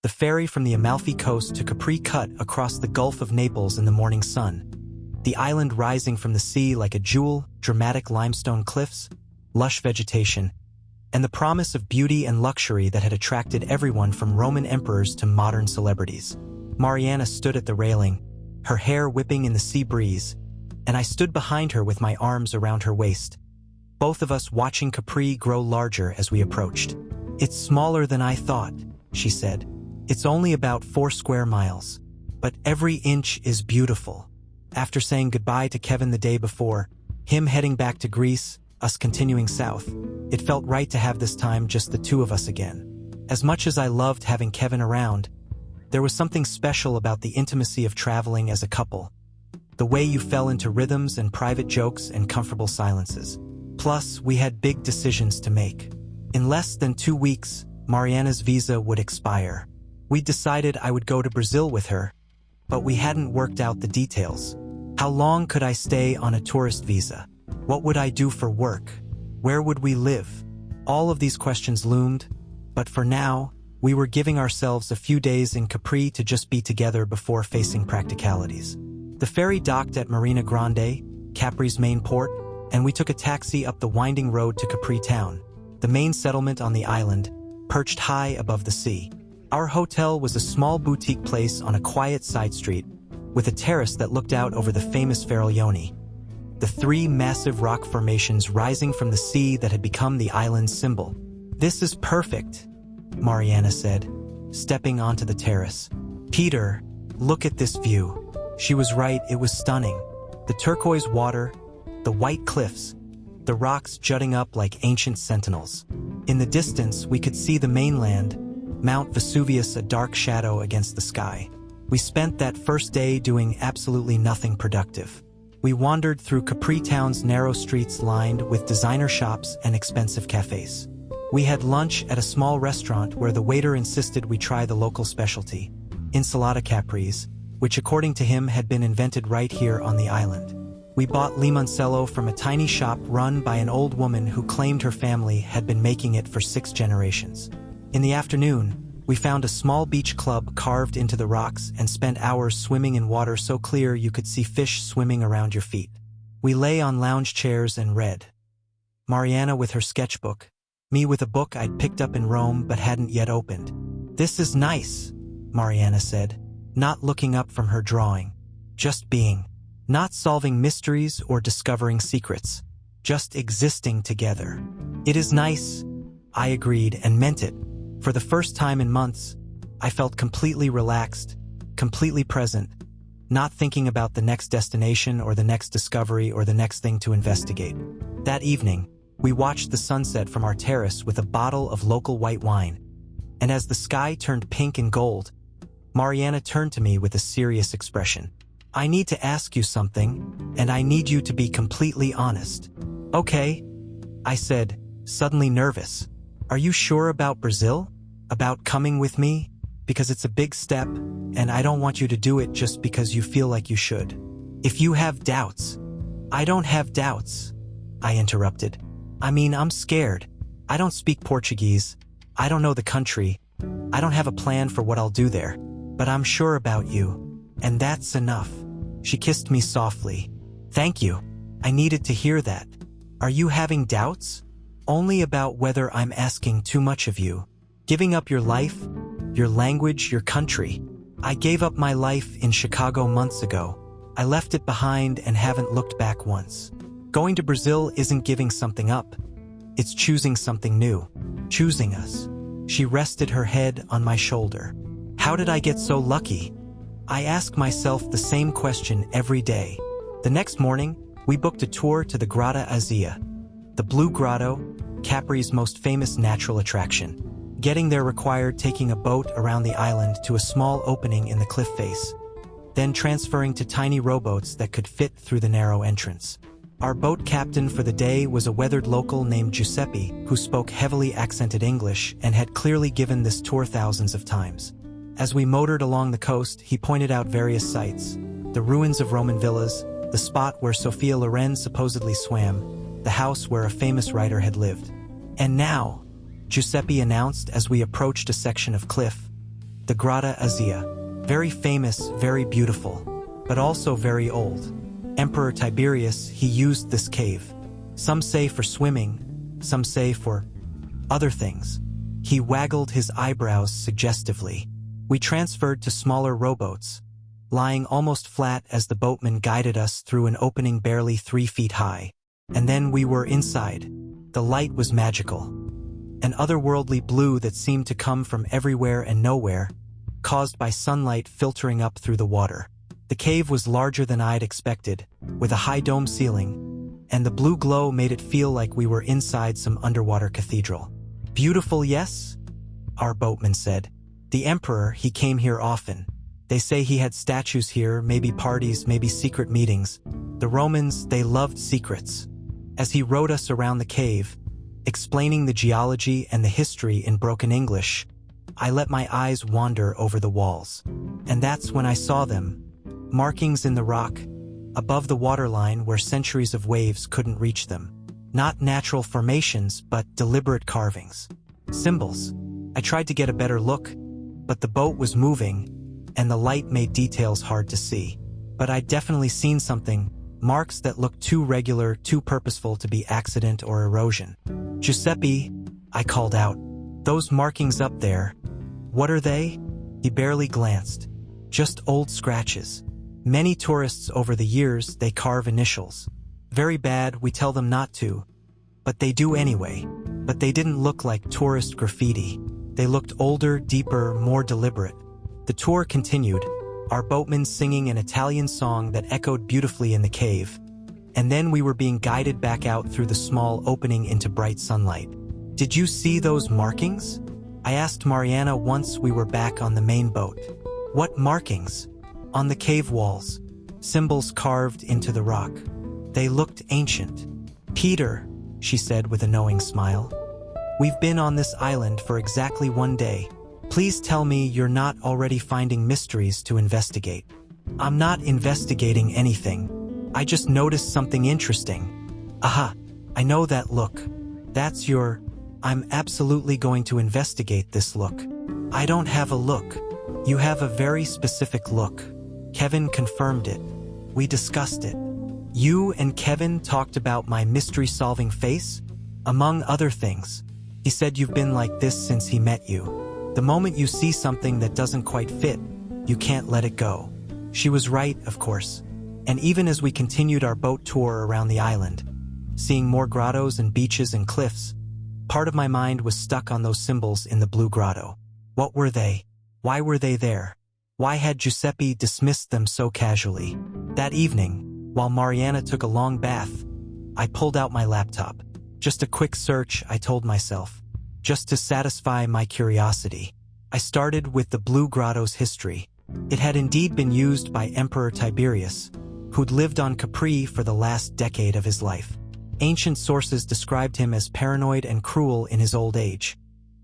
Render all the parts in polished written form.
The ferry from the Amalfi Coast to Capri cut across the Gulf of Naples in the morning sun. The island rising from the sea like a jewel, dramatic limestone cliffs, lush vegetation, and the promise of beauty and luxury that had attracted everyone from Roman emperors to modern celebrities. Mariana stood at the railing, her hair whipping in the sea breeze, and I stood behind her with my arms around her waist, both of us watching Capri grow larger as we approached. "It's smaller than I thought," she said. "It's only about 4 square miles, but every inch is beautiful." After saying goodbye to Kevin the day before, him heading back to Greece, us continuing south, it felt right to have this time just the two of us again. As much as I loved having Kevin around, there was something special about the intimacy of traveling as a couple. The way you fell into rhythms and private jokes and comfortable silences. Plus, we had big decisions to make. In less than 2 weeks, Mariana's visa would expire. We decided I would go to Brazil with her, but we hadn't worked out the details. How long could I stay on a tourist visa? What would I do for work? Where would we live? All of these questions loomed, but for now, we were giving ourselves a few days in Capri to just be together before facing practicalities. The ferry docked at Marina Grande, Capri's main port, and we took a taxi up the winding road to Capri town, the main settlement on the island, perched high above the sea. Our hotel was a small boutique place on a quiet side street, with a terrace that looked out over the famous Fariglioni, the 3 massive rock formations rising from the sea that had become the island's symbol. "This is perfect," Mariana said, stepping onto the terrace. "Peter, look at this view." She was right, it was stunning. The turquoise water, the white cliffs, the rocks jutting up like ancient sentinels. In the distance, we could see the mainland, Mount Vesuvius a dark shadow against the sky. We spent that first day doing absolutely nothing productive. We wandered through Capri town's narrow streets lined with designer shops and expensive cafes. We had lunch at a small restaurant where the waiter insisted we try the local specialty, Insalata Capris, which according to him had been invented right here on the island. We bought limoncello from a tiny shop run by an old woman who claimed her family had been making it for 6 generations. In the afternoon, we found a small beach club carved into the rocks and spent hours swimming in water so clear you could see fish swimming around your feet. We lay on lounge chairs and read. Mariana with her sketchbook, me with a book I'd picked up in Rome but hadn't yet opened. "This is nice," Mariana said, not looking up from her drawing. "Just being. Not solving mysteries or discovering secrets. Just existing together." "It is nice," I agreed and meant it. For the first time in months, I felt completely relaxed, completely present, not thinking about the next destination or the next discovery or the next thing to investigate. That evening, we watched the sunset from our terrace with a bottle of local white wine. And as the sky turned pink and gold, Mariana turned to me with a serious expression. "I need to ask you something, and I need you to be completely honest." "Okay," I said, suddenly nervous. "Are you sure about Brazil? About coming with me? Because it's a big step, and I don't want you to do it just because you feel like you should. If you have doubts—" "I don't have doubts," I interrupted. "I mean, I'm scared. I don't speak Portuguese. I don't know the country. I don't have a plan for what I'll do there. But I'm sure about you. And that's enough." She kissed me softly. "Thank you. I needed to hear that. Are you having doubts? Only about whether I'm asking too much of you? Giving up your life, your language, your country?" "I gave up my life in Chicago months ago. I left it behind and haven't looked back once. Going to Brazil isn't giving something up. It's choosing something new. Choosing us." She rested her head on my shoulder. "How did I get so lucky?" I ask myself the same question every day. The next morning, we booked a tour to the Grotta Azia, the Blue Grotto, Capri's most famous natural attraction. Getting there required taking a boat around the island to a small opening in the cliff face, then transferring to tiny rowboats that could fit through the narrow entrance. Our boat captain for the day was a weathered local named Giuseppe who spoke heavily accented English and had clearly given this tour thousands of times. As we motored along the coast, he pointed out various sites, the ruins of Roman villas, the spot where Sophia Loren supposedly swam, the house where a famous writer had lived. "And now," Giuseppe announced as we approached a section of cliff, the Grotta Azia. Very famous, very beautiful, but also very old. Emperor Tiberius, he used this cave. Some say for swimming, some say for other things. He waggled his eyebrows suggestively. We transferred to smaller rowboats, lying almost flat as the boatman guided us through an opening barely 3 feet high. And then we were inside. The light was magical. An otherworldly blue that seemed to come from everywhere and nowhere, caused by sunlight filtering up through the water. The cave was larger than I'd expected, with a high dome ceiling, and the blue glow made it feel like we were inside some underwater cathedral. Beautiful, yes? Our boatman said. The emperor, he came here often. They say he had statues here, maybe parties, maybe secret meetings. The Romans, they loved secrets. As he rowed us around the cave, explaining the geology and the history in broken English, I let my eyes wander over the walls. And that's when I saw them. Markings in the rock, above the waterline where centuries of waves couldn't reach them. Not natural formations, but deliberate carvings. Symbols. I tried to get a better look, but the boat was moving, and the light made details hard to see. But I'd definitely seen something, marks that looked too regular, too purposeful to be accident or erosion. Giuseppe, I called out. Those markings up there, what are they? He barely glanced. Just old scratches. Many tourists over the years, they carve initials. Very bad, we tell them not to. But they do anyway. But they didn't look like tourist graffiti. They looked older, deeper, more deliberate. The tour continued, our boatman singing an Italian song that echoed beautifully in the cave. And then we were being guided back out through the small opening into bright sunlight. Did you see those markings? I asked Mariana once we were back on the main boat. What markings? On the cave walls. Symbols carved into the rock. They looked ancient. Peter, she said with a knowing smile. We've been on this island for exactly 1 day. Please tell me you're not already finding mysteries to investigate. I'm not investigating anything. I just noticed something interesting. Aha, I know that look. That's your... I'm absolutely going to investigate this look. I don't have a look. You have a very specific look. Kevin confirmed it. We discussed it. You and Kevin talked about my mystery-solving face? Among other things. He said you've been like this since he met you. The moment you see something that doesn't quite fit, you can't let it go. She was right, of course. And even as we continued our boat tour around the island, seeing more grottos and beaches and cliffs, part of my mind was stuck on those symbols in the Blue Grotto. What were they? Why were they there? Why had Giuseppe dismissed them so casually? That evening, while Mariana took a long bath, I pulled out my laptop. Just a quick search, I told myself. Just to satisfy my curiosity. I started with the Blue Grotto's history. It had indeed been used by Emperor Tiberius, who'd lived on Capri for the last decade of his life. Ancient sources described him as paranoid and cruel in his old age,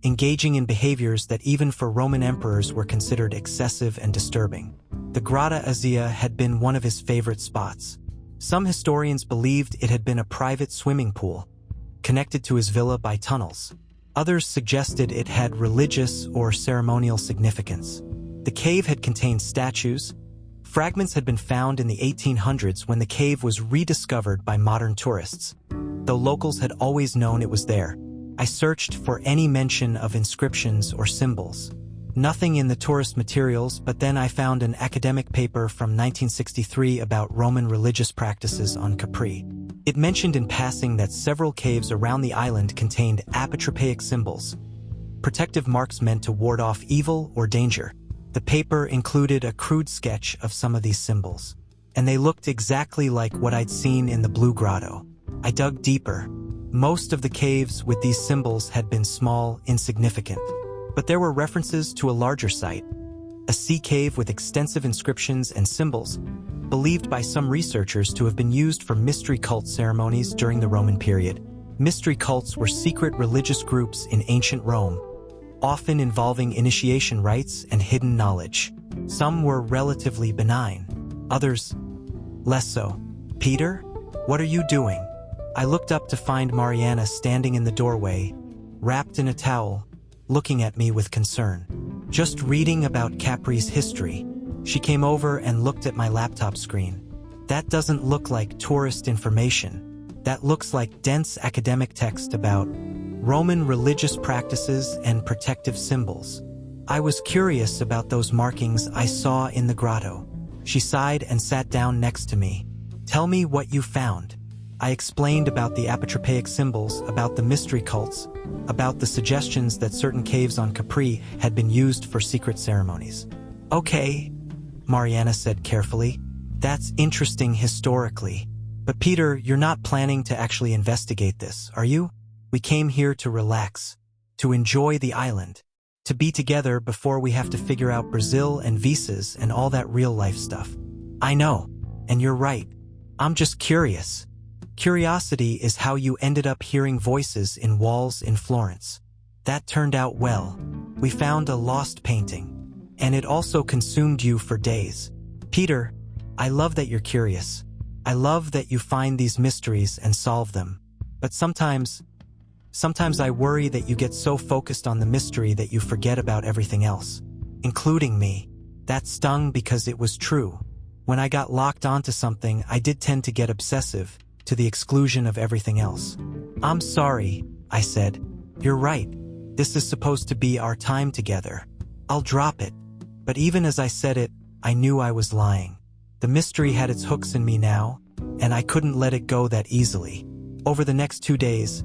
engaging in behaviors that even for Roman emperors were considered excessive and disturbing. The Grotta Azia had been one of his favorite spots. Some historians believed it had been a private swimming pool, connected to his villa by tunnels. Others suggested it had religious or ceremonial significance. The cave had contained statues. Fragments had been found in the 1800s when the cave was rediscovered by modern tourists, though locals had always known it was there. I searched for any mention of inscriptions or symbols. Nothing in the tourist materials, but then I found an academic paper from 1963 about Roman religious practices on Capri. It mentioned in passing that several caves around the island contained apotropaic symbols, protective marks meant to ward off evil or danger. The paper included a crude sketch of some of these symbols, and they looked exactly like what I'd seen in the Blue Grotto. I dug deeper. Most of the caves with these symbols had been small, insignificant, but there were references to a larger site, a sea cave with extensive inscriptions and symbols, believed by some researchers to have been used for mystery cult ceremonies during the Roman period. Mystery cults were secret religious groups in ancient Rome, often involving initiation rites and hidden knowledge. Some were relatively benign, others less so. Peter, what are you doing? I looked up to find Mariana standing in the doorway, wrapped in a towel, looking at me with concern. Just reading about Capri's history. She came over and looked at my laptop screen. That doesn't look like tourist information. That looks like dense academic text about Roman religious practices and protective symbols. I was curious about those markings I saw in the grotto. She sighed and sat down next to me. Tell me what you found. I explained about the apotropaic symbols, about the mystery cults, about the suggestions that certain caves on Capri had been used for secret ceremonies. Okay, Mariana said carefully. That's interesting historically. But Peter, you're not planning to actually investigate this, are you? We came here to relax, to enjoy the island, to be together before we have to figure out Brazil and visas and all that real-life stuff. I know, and you're right. I'm just curious. Curiosity is how you ended up hearing voices in walls in Florence. That turned out well. We found a lost painting, and it also consumed you for days. Peter, I love that you're curious. I love that you find these mysteries and solve them. But sometimes I worry that you get so focused on the mystery that you forget about everything else, including me. That stung because it was true. When I got locked onto something, I did tend to get obsessive, to the exclusion of everything else. I'm sorry, I said. You're right. This is supposed to be our time together. I'll drop it. But even as I said it, I knew I was lying. The mystery had its hooks in me now, and I couldn't let it go that easily. Over the next 2 days,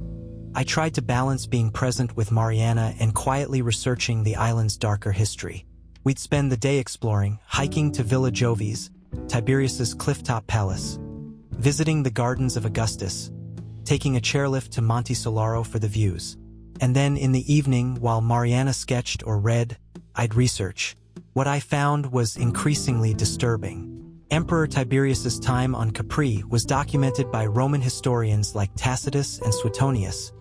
I tried to balance being present with Mariana and quietly researching the island's darker history. We'd spend the day exploring, hiking to Villa Jovis, Tiberius's clifftop palace, visiting the gardens of Augustus, taking a chairlift to Monte Solaro for the views. And then in the evening, while Mariana sketched or read, I'd research. What I found was increasingly disturbing. Emperor Tiberius's time on Capri was documented by Roman historians like Tacitus and Suetonius,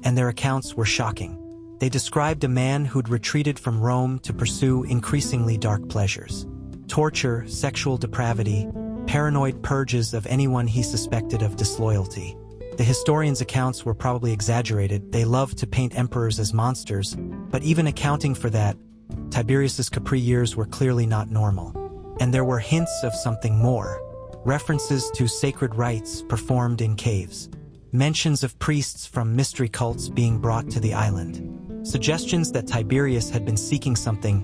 and their accounts were shocking. They described a man who'd retreated from Rome to pursue increasingly dark pleasures. Torture, sexual depravity, paranoid purges of anyone he suspected of disloyalty. The historians' accounts were probably exaggerated. They loved to paint emperors as monsters, but even accounting for that, Tiberius's Capri years were clearly not normal. And there were hints of something more. References to sacred rites performed in caves. Mentions of priests from mystery cults being brought to the island. Suggestions that Tiberius had been seeking something: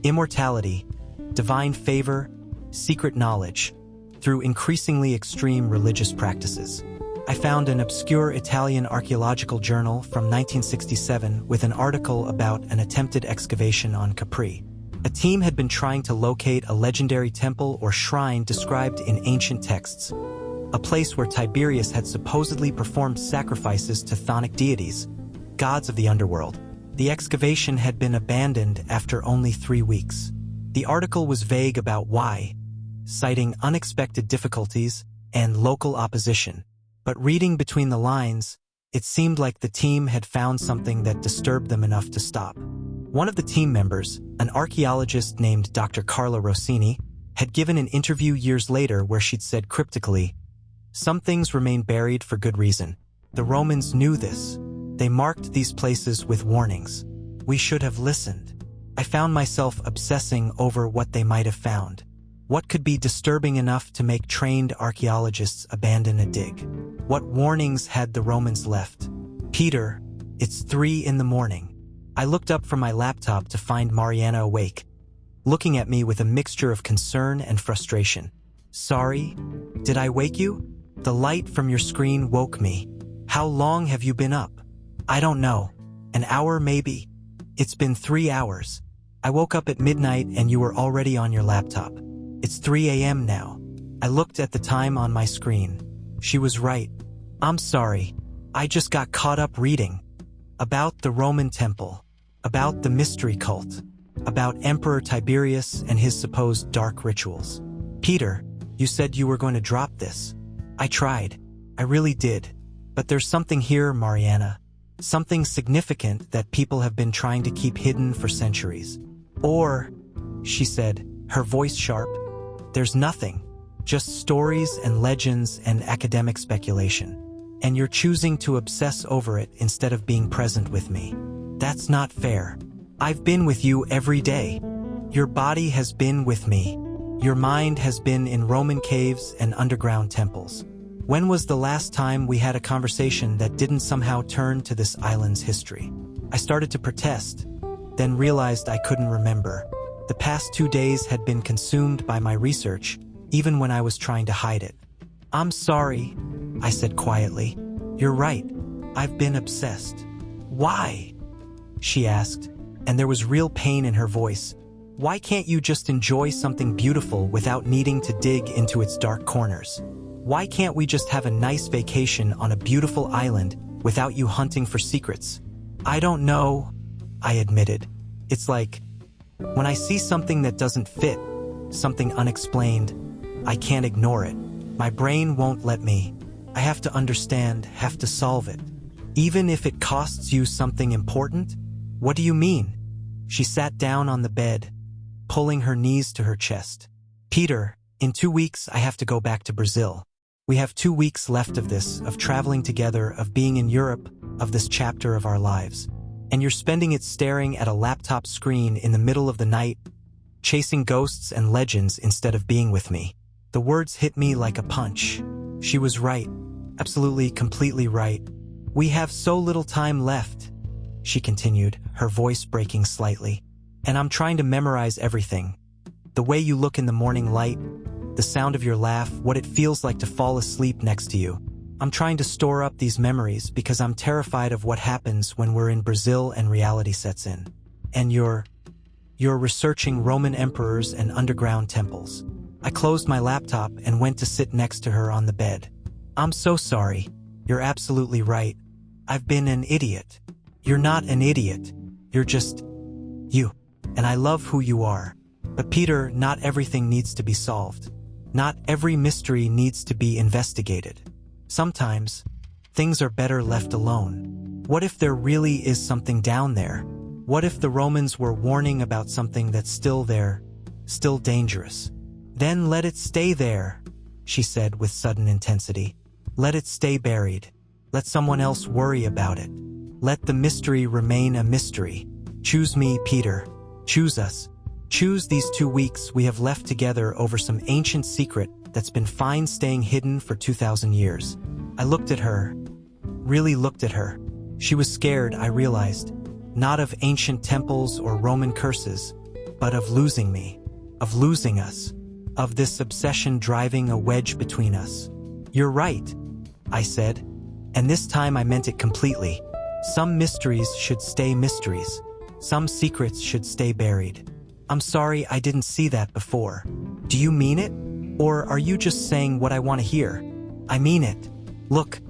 immortality, divine favor, secret knowledge, through increasingly extreme religious practices. I found an obscure Italian archaeological journal from 1967 with an article about an attempted excavation on Capri. A team had been trying to locate a legendary temple or shrine described in ancient texts, a place where Tiberius had supposedly performed sacrifices to chthonic deities, gods of the underworld. The excavation had been abandoned after only 3 weeks. The article was vague about why, citing unexpected difficulties and local opposition. But reading between the lines, it seemed like the team had found something that disturbed them enough to stop. One of the team members, an archaeologist named Dr. Carla Rossini, had given an interview years later where she'd said cryptically, "Some things remain buried for good reason. The Romans knew this. They marked these places with warnings. We should have listened." I found myself obsessing over what they might have found. What could be disturbing enough to make trained archaeologists abandon a dig? What warnings had the Romans left? Peter, it's 3 in the morning. I looked up from my laptop to find Mariana awake, looking at me with a mixture of concern and frustration. Sorry? Did I wake you? The light from your screen woke me. How long have you been up? I don't know. An hour maybe? It's been 3 hours. I woke up at midnight and you were already on your laptop. It's 3 a.m. now. I looked at the time on my screen. She was right. I'm sorry. I just got caught up reading. About the Roman temple. About the mystery cult. About Emperor Tiberius and his supposed dark rituals. Peter, you said you were going to drop this. I tried. I really did. But there's something here, Mariana. Something significant that people have been trying to keep hidden for centuries. Or, she said, her voice sharp, there's nothing. Just stories and legends and academic speculation. And you're choosing to obsess over it instead of being present with me. That's not fair. I've been with you every day. Your body has been with me. Your mind has been in Roman caves and underground temples. When was the last time we had a conversation that didn't somehow turn to this island's history? I started to protest, then realized I couldn't remember. The past 2 days had been consumed by my research, even when I was trying to hide it. I'm sorry, I said quietly. You're right. I've been obsessed. Why? She asked, and there was real pain in her voice. Why can't you just enjoy something beautiful without needing to dig into its dark corners? Why can't we just have a nice vacation on a beautiful island without you hunting for secrets? I don't know, I admitted. It's like, when I see something that doesn't fit, something unexplained, I can't ignore it. My brain won't let me. I have to understand, have to solve it. Even if it costs you something important? What do you mean? She sat down on the bed, pulling her knees to her chest. Peter, in 2 weeks I have to go back to Brazil. We have 2 weeks left of this, of traveling together, of being in Europe, of this chapter of our lives. And you're spending it staring at a laptop screen in the middle of the night, chasing ghosts and legends instead of being with me. The words hit me like a punch. She was right. Absolutely, completely right. We have so little time left, she continued, her voice breaking slightly. And I'm trying to memorize everything. The way you look in the morning light, the sound of your laugh, what it feels like to fall asleep next to you. I'm trying to store up these memories because I'm terrified of what happens when we're in Brazil and reality sets in. And you're researching Roman emperors and underground temples. I closed my laptop and went to sit next to her on the bed. I'm so sorry. You're absolutely right. I've been an idiot. You're not an idiot. You're just you. And I love who you are. But Peter, not everything needs to be solved. Not every mystery needs to be investigated. Sometimes, things are better left alone. What if there really is something down there? What if the Romans were warning about something that's still there, still dangerous? Then let it stay there, she said with sudden intensity. Let it stay buried. Let someone else worry about it. Let the mystery remain a mystery. Choose me, Peter. Choose us. Choose these 2 weeks we have left together over some ancient secret that's been fine staying hidden for 2,000 years. I looked at her, really looked at her. She was scared, I realized, not of ancient temples or Roman curses, but of losing me, of losing us, of this obsession driving a wedge between us. You're right, I said, and this time I meant it completely. Some mysteries should stay mysteries. Some secrets should stay buried. I'm sorry I didn't see that before. Do you mean it? Or are you just saying what I want to hear? I mean it. Look,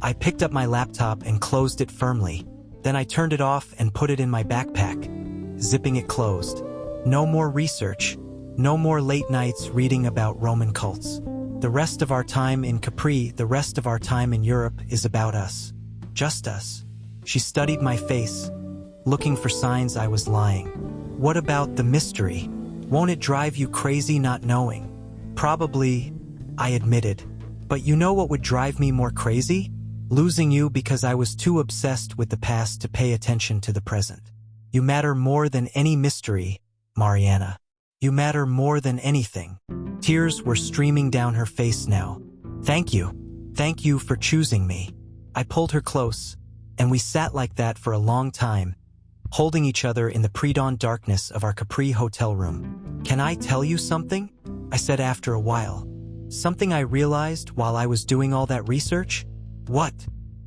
I picked up my laptop and closed it firmly. Then I turned it off and put it in my backpack, zipping it closed. No more research. No more late nights reading about Roman cults. The rest of our time in Capri, the rest of our time in Europe is about us. Just us. She studied my face, looking for signs I was lying. What about the mystery? Won't it drive you crazy not knowing? Probably, I admitted. But you know what would drive me more crazy? Losing you because I was too obsessed with the past to pay attention to the present. You matter more than any mystery, Mariana. You matter more than anything. Tears were streaming down her face now. Thank you. Thank you for choosing me. I pulled her close, and we sat like that for a long time, holding each other in the pre-dawn darkness of our Capri hotel room. Can I tell you something? I said after a while. Something I realized while I was doing all that research? What?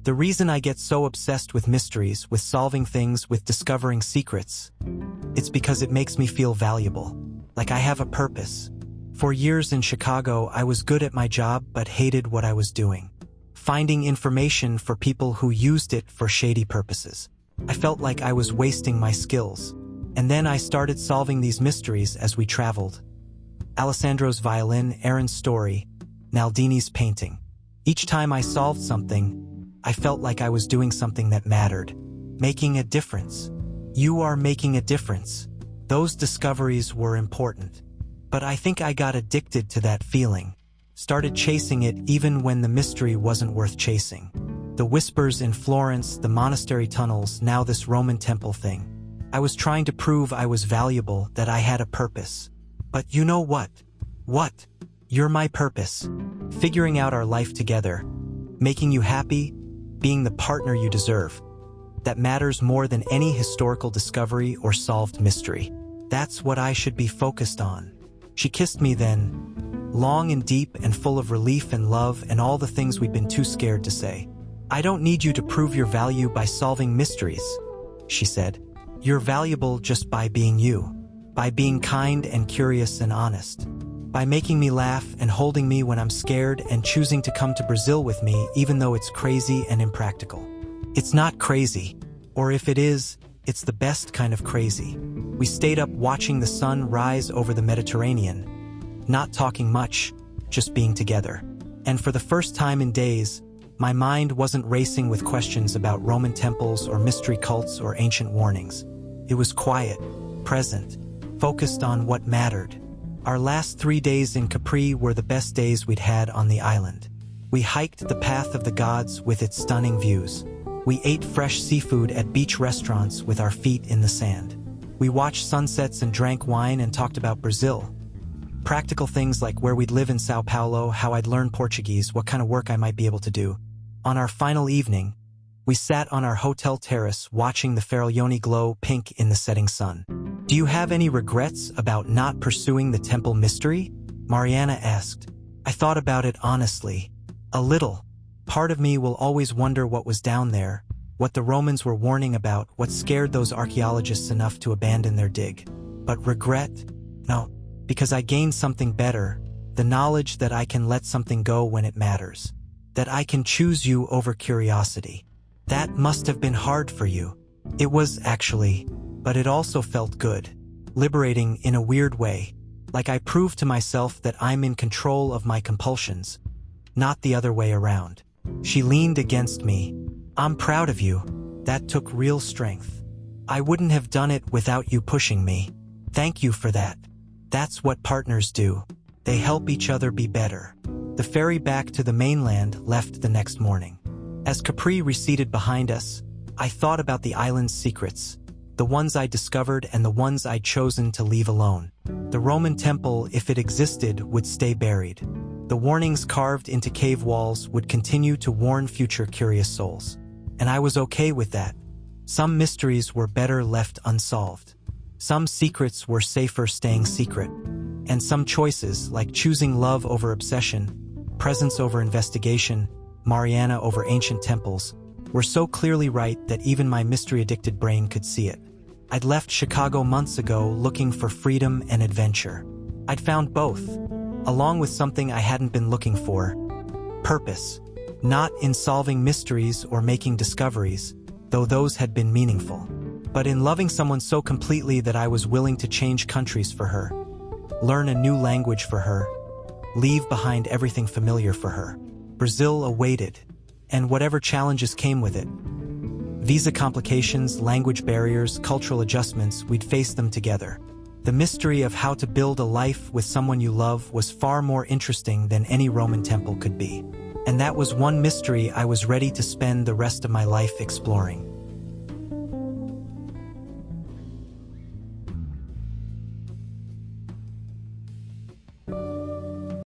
The reason I get so obsessed with mysteries, with solving things, with discovering secrets, it's because it makes me feel valuable, like I have a purpose. For years in Chicago, I was good at my job but hated what I was doing. Finding information for people who used it for shady purposes. I felt like I was wasting my skills. And then I started solving these mysteries as we traveled. Alessandro's violin, Aaron's story, Naldini's painting. Each time I solved something, I felt like I was doing something that mattered. Making a difference. You are making a difference. Those discoveries were important. But I think I got addicted to that feeling. Started chasing it even when the mystery wasn't worth chasing. The whispers in Florence, the monastery tunnels, now this Roman temple thing. I was trying to prove I was valuable, that I had a purpose. But you know what? What? You're my purpose. Figuring out our life together. Making you happy. Being the partner you deserve. That matters more than any historical discovery or solved mystery. That's what I should be focused on. She kissed me then, long and deep and full of relief and love and all the things we'd been too scared to say. I don't need you to prove your value by solving mysteries, she said. You're valuable just by being you, by being kind and curious and honest, by making me laugh and holding me when I'm scared and choosing to come to Brazil with me even though it's crazy and impractical. It's not crazy, or if it is, it's the best kind of crazy. We stayed up watching the sun rise over the Mediterranean, not talking much, just being together. And for the first time in days, my mind wasn't racing with questions about Roman temples or mystery cults or ancient warnings. It was quiet, present, focused on what mattered. Our last 3 days in Capri were the best days we'd had on the island. We hiked the Path of the Gods with its stunning views. We ate fresh seafood at beach restaurants with our feet in the sand. We watched sunsets and drank wine and talked about Brazil. Practical things like where we'd live in Sao Paulo, how I'd learn Portuguese, what kind of work I might be able to do. On our final evening, we sat on our hotel terrace watching the Faraglioni glow pink in the setting sun. Do you have any regrets about not pursuing the temple mystery? Mariana asked. I thought about it honestly. A little. Part of me will always wonder what was down there, what the Romans were warning about, what scared those archaeologists enough to abandon their dig. But regret? No, because I gained something better, the knowledge that I can let something go when it matters. That I can choose you over curiosity. That must have been hard for you. It was, actually, but it also felt good. Liberating in a weird way, like I proved to myself that I'm in control of my compulsions, not the other way around. She leaned against me. I'm proud of you. That took real strength. I wouldn't have done it without you pushing me. Thank you for that. That's what partners do. They help each other be better. The ferry back to the mainland left the next morning. As Capri receded behind us, I thought about the island's secrets, the ones I discovered and the ones I'd chosen to leave alone. The Roman temple, if it existed, would stay buried. The warnings carved into cave walls would continue to warn future curious souls. And I was okay with that. Some mysteries were better left unsolved. Some secrets were safer staying secret. And some choices, like choosing love over obsession, presence over investigation, Mariana over ancient temples, were so clearly right that even my mystery-addicted brain could see it. I'd left Chicago months ago looking for freedom and adventure. I'd found both, along with something I hadn't been looking for: purpose. Not in solving mysteries or making discoveries, though those had been meaningful, but in loving someone so completely that I was willing to change countries for her, learn a new language for her, leave behind everything familiar for her. Brazil awaited, and whatever challenges came with it. Visa complications, language barriers, cultural adjustments, we'd face them together. The mystery of how to build a life with someone you love was far more interesting than any Roman temple could be. And that was one mystery I was ready to spend the rest of my life exploring.